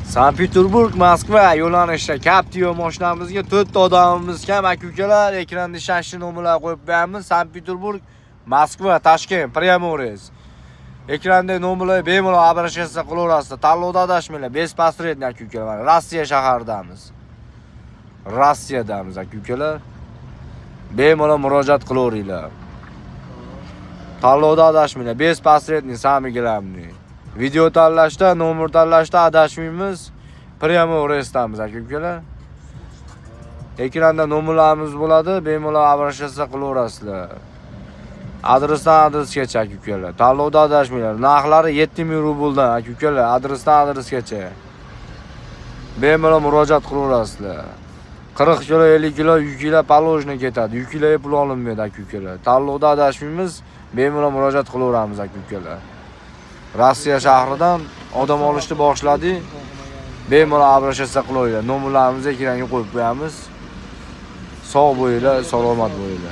Sankt-Peterburg, Moskva yo'nalishida Captiva mashinamizga 4 ta odamimiz kam aka-ukalar, ekranda shashli nomerlar qo'yib beramiz. Sankt-Peterburg, Moskva, Toshkent, prямой reys. Ekranda nomerlar bemalol обращаться qilaverasizlar. Tanlovda adashmanglar. Bespostredniy aka-ukalar. Rossiya shaharidamiz. Rossiyadamiz aka-ukalar. Bemalol murojaat qilaveringlar. Tanlovda adashmanglar. Bespostredniy, самый главный. Video tanlashda, nomer tanlashda adashmaymiz. Prямой reysdamiz aka-ukalar. Ekranda nomerlarimiz bo'ladi, bemalol обращаться qilaverasizlar. Adresdan adresgacha aka-ukalar. Tanlovda adashmanglar. Narxlari 7000 rubldan aka-ukalar, adresdan adresgacha. Bemalol murojaat qilaverasizlar. 40 kilo, 50 kilo yuklar положено ketadi. Yuklar pul olinmaydi aka-ukalar. Tanlovda adashmaymiz, bemalol murojaat qilaveramiz aka-ukalar. Rossiya shahridan odam olishni boshladik. Bemalol обращаться qilaveringlar. Nomerlarimizni ekranga qo'yib qo'yamiz. Sog' bo'linglar, salomat bo'linglar.